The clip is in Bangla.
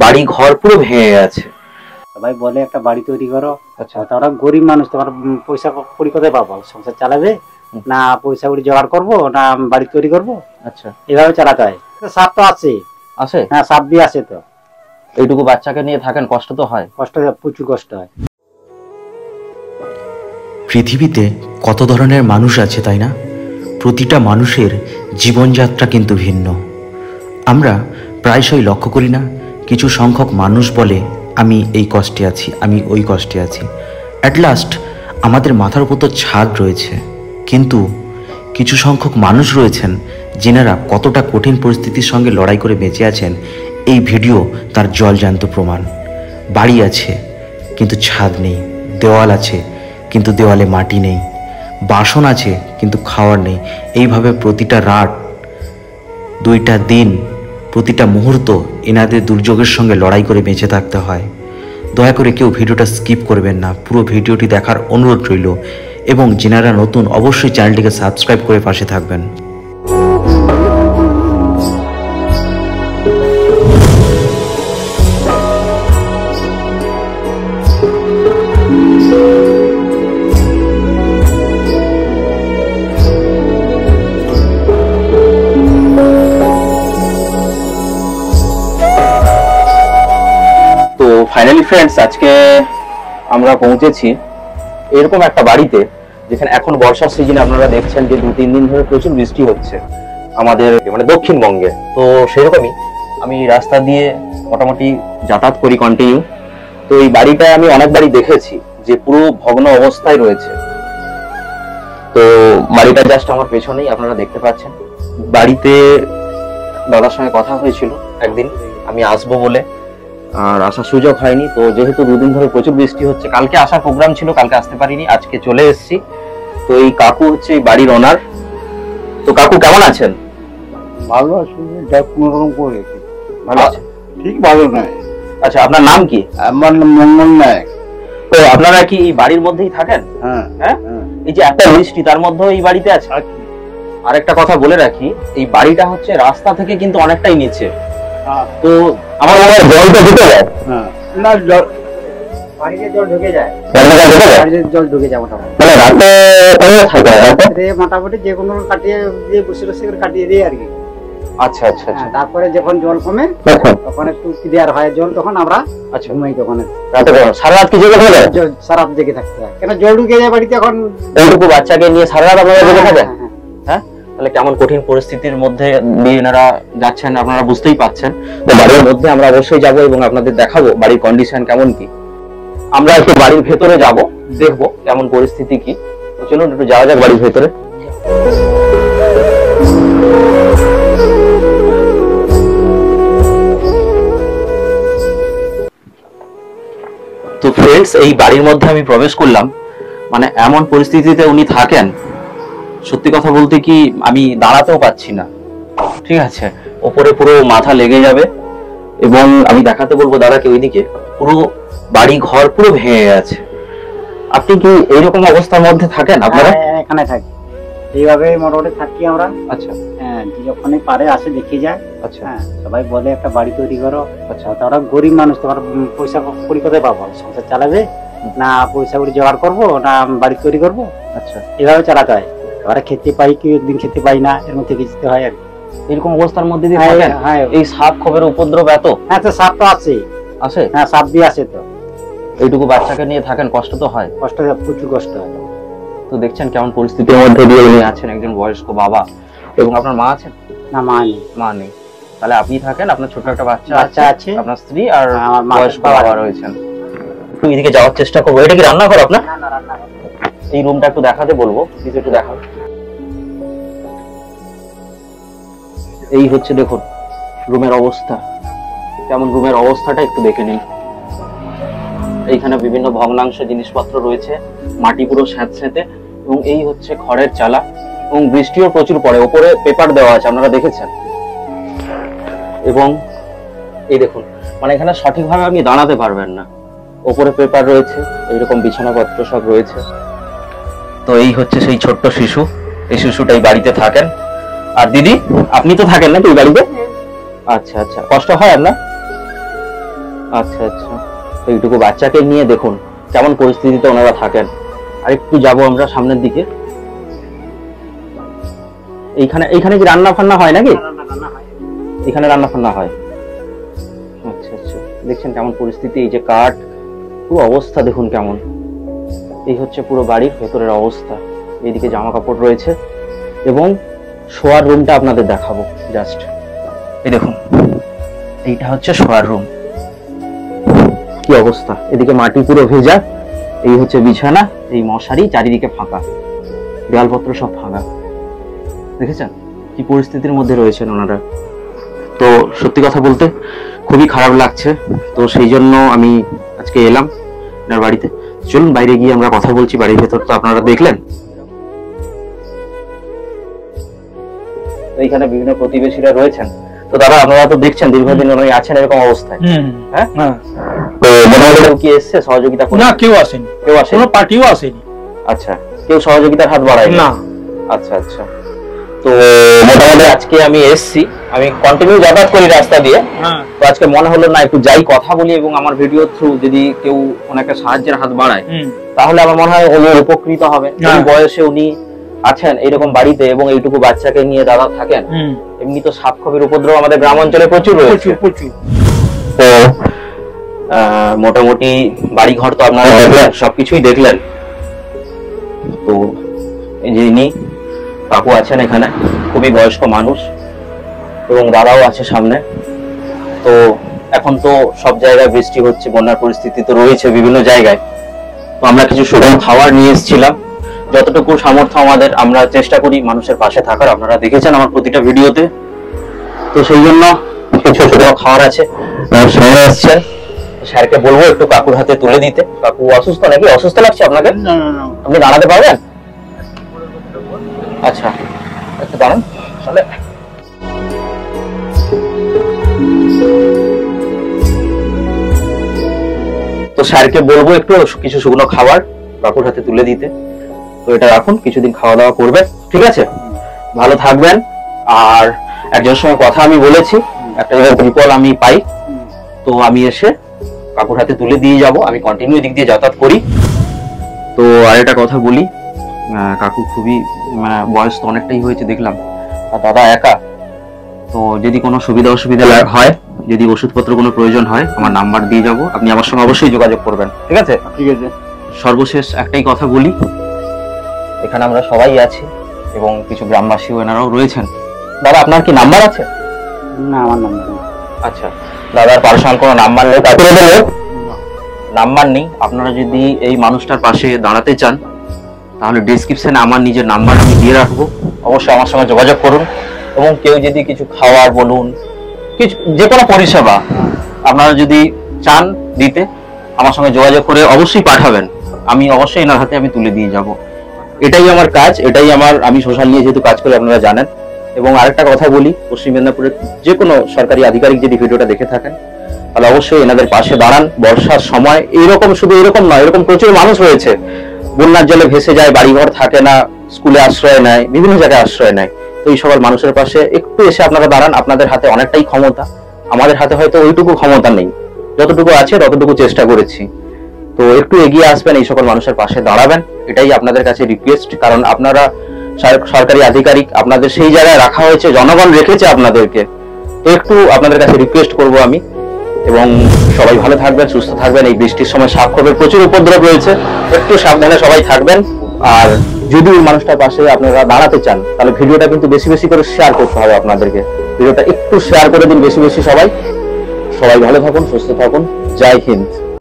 বাড়ি ঘর পুরো ভেঙে গেছে। সবাই বলে একটা বাড়ি তৈরি করো। আচ্ছা, তারা গরিব মানুষ, তোমার পয়সা কড়ি কোথায় পাবো? সংসার চালাবে না, পয়সা কড়ি জোগাড় করবো না বাড়ি তৈরি করবো? আচ্ছা, এভাবে চালাতে হয়। সাপ তো আছে, আছে, হ্যাঁ সাপ দিয়ে আছে। তো এইটুকু বাচ্চাকে নিয়ে থাকেন, কষ্ট তো হয়। কষ্ট, প্রচুর কষ্ট হয়। পৃথিবীতে কত ধরনের মানুষ আছে, তাই না? প্রতিটা মানুষের জীবনযাত্রা কিন্তু ভিন্ন। আমরা প্রায়শই লক্ষ্য করি না, কিছু সংখ্যক মানুষ বলে আমি এই কষ্টে আছি, আমি ওই কষ্টে আছি। অ্যাট লাস্ট আমাদের মাথার উপর তো ছাদ রয়েছে, কিন্তু কিছু সংখ্যক মানুষ রয়েছেন যিনারা কতটা কঠিন পরিস্থিতির সঙ্গে লড়াই করে বেঁচে আছেন, এই ভিডিও তার জলজ্যান্ত প্রমাণ। বাড়ি আছে কিন্তু ছাদ নেই, দেওয়াল আছে কিন্তু দেওয়ালে মাটি নেই, বাসন আছে কিন্তু খাওয়ার নেই। এইভাবে প্রতিটা রাত, দুইটা দিন, প্রতিটা মুহূর্ত এনাদের দুর্যোগের সঙ্গে লড়াই করে বেঁচে থাকতে হয়। দয়া করে কেউ ভিডিওটা স্কিপ করবেন না, পুরো ভিডিওটি দেখার অনুরোধ রইল। এবং যারা নতুন, অবশ্যই চ্যানেলটিকে সাবস্ক্রাইব করে পাশে থাকবেন। ফাইনালি ফ্রেন্ডস, আজকে আমরা পৌঁছেছি এরকম একটা বাড়িতে যেখানে এখন বর্ষার সিজনে আপনারা দেখছেন যে 2-3 দিন ধরে প্রচুর বৃষ্টি হচ্ছে আমাদের মানে দক্ষিণবঙ্গে। তো সেরকমই আমি রাস্তা দিয়ে মোটামুটি যাতায়াত করি কন্টিনিউ। তো এই বাড়িটা আমি অনেকবারই দেখেছি যে পুরো ভগ্ন অবস্থায় রয়েছে। তো বাড়িটা জাস্ট আমার পেছনেই আপনারা দেখতে পাচ্ছেন। বাড়িতে দাদার সঙ্গে কথা হয়েছিল একদিন আমি আসবো বলে, আর আসার সুযোগ হয়নি। তো যেহেতু 2 দিন ধরে প্রচুর বৃষ্টি হচ্ছে, কালকে আসার প্রোগ্রাম ছিল, কালকে আসতে পারিনি, আজকে চলে এসেছি। তো এই কাকু হচ্ছে এই বাড়ির ওনার। তো কাকু কেমন আছেন? ভালো আছি, কোনো রকম করে ভালো আছে, ঠিক ভালো নয়। আচ্ছা, আপনার নাম কি? আমার নাম মঙ্গল নায়ক। তো আপনারা কি এই বাড়ির মধ্যেই থাকেন? হ্যাঁ হ্যাঁ, এই যে একটা বৃষ্টি তার মধ্যেও এই বাড়িতে আছে। আর একটা কথা বলে রাখি, এই বাড়িটা হচ্ছে রাস্তা থেকে কিন্তু অনেকটাই নিচে। তো আমার মনে হয় জলটা ঢুকে যায়। না, জল বাড়িতে জল ঢুকে যায়, বাড়িতে জল ঢুকে যায় মোটামুটি। মানে রাতে মোটামুটি যে কোনো কাটিয়ে দিয়ে বসে বসে কাটিয়ে দিই আর কি। আচ্ছা আচ্ছা আচ্ছা। তারপরে যখন জল কমে তখন একটু দেওয়ার হয় জল, তখন আমরা আচ্ছা ঘুমাই। তখন রাতে সারা রাত কি জেগে থাকে? সারা রাত জেগে থাকতে হয়, কেন জল ঢুকে যায় বাড়িতে। এখন এইটুকু বাচ্চাকে নিয়ে সারা রাত আপনারা জেগে থাকেন? হ্যাঁ, তাহলে কেমন কঠিন পরিস্থিতির মধ্যে দিয়ে এনারা যাচ্ছেন আপনারা বুঝতেই পাচ্ছেন। তো বাড়ির মধ্যে আমরা অবশ্যই যাব এবং আপনাদের দেখাবো বাড়ির কন্ডিশন কেমন কি। আমরা একটু বাড়ির ভেতরে যাব, দেখবো কেমন পরিস্থিতি কি। তো চলুন একটু যাওয়া যাক বাড়ির ভেতরে। তো ফ্রেন্ডস, এই বাড়ির মধ্যে আমি প্রবেশ করলাম, মানে এমন পরিস্থিতিতে উনি থাকেন, সত্যি কথা বলতে কি আমি দাঁড়াতেও পাচ্ছি না। ঠিক আছে, ওপরে পুরো মাথা লেগে যাবে। এবং আমি দেখাতে বলবো দাদাকে, ওইদিকে পুরো বাড়ি ঘর পুরো ভেঙে গেছে। আপনি কি এইরকম অবস্থার মধ্যে থাকেন? আপনারা এখানে থাকি, এইভাবে মোটামুটি থাকি আমরা। আচ্ছা, হ্যাঁ, যখনই পারে আসে দেখে যায়। আচ্ছা, হ্যাঁ, সবাই বলে একটা বাড়ি তৈরি করো। আচ্ছা, তারা গরিব মানুষ, তোমার পয়সা কড়ি কোথায় পাবো? সংসার চালাবে না, পয়সা কড়ি জোগাড় করবো না বাড়ি তৈরি করবো? আচ্ছা, এভাবে চালাতে হয়। এবারে খেতে পাই কি একদিন খেতে পাই না, এর মধ্যে যেতে হয় আর কি। এরকম অবস্থার মধ্যে দিয়ে থাকেন? হ্যাঁ, এই সাপ খোপের উপদ্রব এত? হ্যাঁ, তো সাপ তো আছে, আছে, হ্যাঁ সাপ দিয়ে আছে। তো এইটুকু বাচ্চাকে নিয়ে থাকেন, কষ্ট তো হয়। কষ্ট, প্রচুর কষ্ট হয়। তো দেখছেন কেমন পরিস্থিতির মধ্যে দিয়ে উনি আছেন, একজন বয়স্ক বাবা। এবং আপনার মা আছেন? না, মা নেই। মা নেই, তাহলে আপনি থাকেন, আপনার ছোট একটা বাচ্চা আছে, আপনার স্ত্রী আর আমার বয়স্ক বাবা রয়েছেন। একটু এদিকে যাওয়ার চেষ্টা করবো। এটা কি রান্নাঘর আপনার? এই রুমটা একটু দেখাতে বলবো, প্লিজ একটু দেখাবো। এই হচ্ছে দেখুন রুমের অবস্থা, কেমন রুমের অবস্থাটা একটু দেখে নিন। এইখানে বিভিন্ন ভগ্নাংশ জিনিসপত্র রয়েছে, মাটি পুরো স্যাঁতস্যাঁতে। এবং এই হচ্ছে খড়ের চালা, এবং বৃষ্টিও প্রচুর পড়ে। ওপরে পেপার দেওয়া আছে, আপনারা দেখেছেন। এবং এই দেখুন, মানে এখানে সঠিকভাবে আপনি দাঁড়াতে পারবেন না, ওপরে পেপার রয়েছে, এইরকম বিছানাপত্র সব রয়েছে। তো এই হচ্ছে সেই ছোট্ট শিশু, এই শিশুটাই বাড়িতে থাকেন। আর দিদি, আপনি তো থাকেন না এই বাড়িতে? আচ্ছা আচ্ছা, কষ্ট হয় আপনার? আচ্ছা আচ্ছা, তো এইটুকু বাচ্চাকে নিয়ে দেখুন কেমন পরিস্থিতিতে ওনারা থাকেন। আর একটু যাবো আমরা সামনের দিকে। এইখানে এইখানে কি রান্না ফান্না হয় নাকি? এখানে রান্না ফান্না হয়। আচ্ছা আচ্ছা, দেখছেন কেমন পরিস্থিতি, এই যে কাঠ, পুরো অবস্থা দেখুন কেমন। এই হচ্ছে পুরো বাড়ির ভেতরের অবস্থা। এইদিকে জামা কাপড় রয়েছে এবং শোয়ার রুমটা আপনাদের দেখাবো জাস্ট। এই দেখুন, এইটা হচ্ছে শোয়ার রুম। কি অবস্থা, এদিকে মাটি পুরো ভেজা, এই হচ্ছে বিছানা, এই মশারি, চারিদিকে ফাঁকা, দেয়ালপত্র সব ফাঁকা। দেখেছেন কি পরিস্থিতির মধ্যে রয়েছেন ওনারা। তো সত্যি কথা বলতে খুবই খারাপ লাগছে। তো সেই জন্য আমি আজকে এলাম ওনার বাড়িতে। চলুন বাইরে গিয়ে আমরা কথা বলছি। বাড়ির ভেতর তো আপনারা দেখলেন। তো এখানে বিভিন্ন প্রতিবেশীরা রয়েছেন। তো দাদা, আপনারা তো দেখছেন দীর্ঘদিন উনি আছেন এরকম অবস্থায়। হ্যাঁ, তো মোটামুটি কেউ কি এসছে সহযোগিতা করতে? না, কেউ আসেনি, কেউ আসেনি, কোনো পার্টিও আসেনি। আচ্ছা, কেউ সহযোগিতার হাত বাড়ায়নি না। আচ্ছা আচ্ছা, তো মোটামুটি আজকে আমি এসছি, আমি কন্টিনিউ যাতায়াত করি রাস্তা দিয়ে। তো আজকে মনে হলো না একটু যাই, কথা বলি, এবং আমার ভিডিও থ্রু যদি কেউ ওনাকে সাহায্যের হাত বাড়ায় তাহলে আমার মনে হয় উনি উপকৃত হবে। এই বয়সে উনি আছেন এরকম বাড়িতে এবং এইটুকু বাচ্চাকে নিয়ে দাদা থাকেন। এমনি তো সাপ খোপের উপদ্রব আমাদের গ্রাম অঞ্চলে প্রচুর রয়েছে। তো মোটামুটি বাড়ি ঘর তো আপনারা দেখলেন, সবকিছুই দেখলেন। তো এই যে ইনি কাকু আছেন এখানে, খুবই বয়স্ক মানুষ, এবং দাদাও আছে সামনে। তো এখন তো সব জায়গায় বৃষ্টি হচ্ছে, বন্যার পরিস্থিতি তো রয়েছে বিভিন্ন জায়গায়। তো আমরা কিছু শুকনো খাবার নিয়ে এসেছিলাম, যতটুকু সামর্থ্য আমাদের আমরা চেষ্টা করি মানুষের পাশে থাকার। আপনারা দেখেছেন আমার প্রতিটা ভিডিওতে। তো সেই জন্য কিছু শুকনো খাবার আছে, স্যার এসছেন, স্যারকে বলবো একটু কাকুর হাতে তুলে দিতে। কাকু অসুস্থ নাকি? অসুস্থ লাগছে আপনাকে? আপনি দাঁড়াতে পারবেন? আচ্ছা, একটু দাঁড়ান তাহলে। তো স্যারকে বলবো একটু কিছু শুকনো খাবার কাকুর হাতে তুলে দিতে। তো এটা রাখুন, কিছুদিন খাওয়া দাওয়া করবেন, ঠিক আছে? ভালো থাকবেন। আর একজনের সঙ্গে কথা আমি বলেছি, একটা বিপদ আমি পাই, তো আমি এসে কাকুর হাতে তুলে দিয়ে যাব। আমি কন্টিনিউ দিক দিয়ে যাতায়াত করি। তো আর একটা কথা বলি, কাকু খুবই বয়স তো অনেকটাই হয়েছে দেখলাম, আর দাদা একা। তো যদি কোনো সুবিধা অসুবিধা হয়, যদি ওষুধপত্র কোনো প্রয়োজন হয়, আমার নাম্বার দিয়ে যাব, আপনি আমার সঙ্গে অবশ্যই যোগাযোগ করবেন, ঠিক আছে? ঠিক আছে। সর্বশেষ একটাই কথা বলি, এখানে আমরা সবাই আছি এবং কিছু গ্রামবাসী এনারাও রয়েছেন। দাদা, আপনার কি নাম্বার আছে? না, আমার নাম্বার নেই। আচ্ছা, দাদার পার্সোনাল কোনো নাম্বার নেই? নাম্বার নেই। আপনারা যদি এই মানুষটার পাশে দাঁড়াতে চান তাহলে ডেসক্রিপশনে আমার নিজের নাম্বার আমি দিয়ে রাখবো, অবশ্যই আমার সঙ্গে যোগাযোগ করুন। এবং কেউ যদি কিছু খাওয়ার বলুন, কিছু যে কোনো পরিষেবা আপনারা যদি চান দিতে, আমার সঙ্গে যোগাযোগ করে অবশ্যই পাঠাবেন। আমি অবশ্যই এনার হাতে আমি তুলে দিয়ে যাব। এটাই আমার কাজ, এটাই আমি সোশ্যাল নিয়ে যেহেতু কাজ করি আপনারা জানেন। এবং আরেকটা কথা বলি, পশ্চিম মেদিনীপুরের যে কোনো সরকারি আধিকারিক যদি ভিডিওটা দেখে থাকেন তাহলে অবশ্যই এনাদের পাশে দাঁড়ান। বর্ষার সময় এইরকম, শুধু এরকম নয়, এরকম প্রচুর মানুষ রয়েছে বন্যার জলে ভেসে যায়, বাড়িঘর থাকে না, স্কুলে আশ্রয় নেয়, বিভিন্ন জায়গায় আশ্রয় নেয়। তো এই সকল মানুষের পাশে একটু এসে আপনারা দাঁড়ান। আপনাদের হাতে অনেকটাই ক্ষমতা, আমাদের হাতে হয়তো ওইটুকু ক্ষমতা নেই, যতটুকু আছে ততটুকু চেষ্টা করেছি। তো একটু এগিয়ে আসবেন, এই সকল মানুষের পাশে দাঁড়াবেন, এটাই আপনাদের কাছে রিকোয়েস্ট। কারণ আপনারা সরকারি আধিকারিক, আপনাদের সেই জায়গায় রাখা হয়েছে, জনগণ রেখেছে আপনাদেরকে। তো একটু আপনাদের কাছে রিকোয়েস্ট করব আমি। এবং সবাই ভালো থাকবেন, সুস্থ থাকবেন। এই বৃষ্টির সময় সাপ খোপের প্রচুর উপদ্রব রয়েছে, একটু সাবধানে সবাই থাকবেন। আর যদি ওই মানুষটার পাশে আপনারা দাঁড়াতে চান তাহলে ভিডিওটা কিন্তু বেশি বেশি করে শেয়ার করতে হবে আপনাদেরকে। ভিডিওটা একটু শেয়ার করে দিন বেশি বেশি। সবাই ভালো থাকুন, সুস্থ থাকুন। জয় হিন্দ।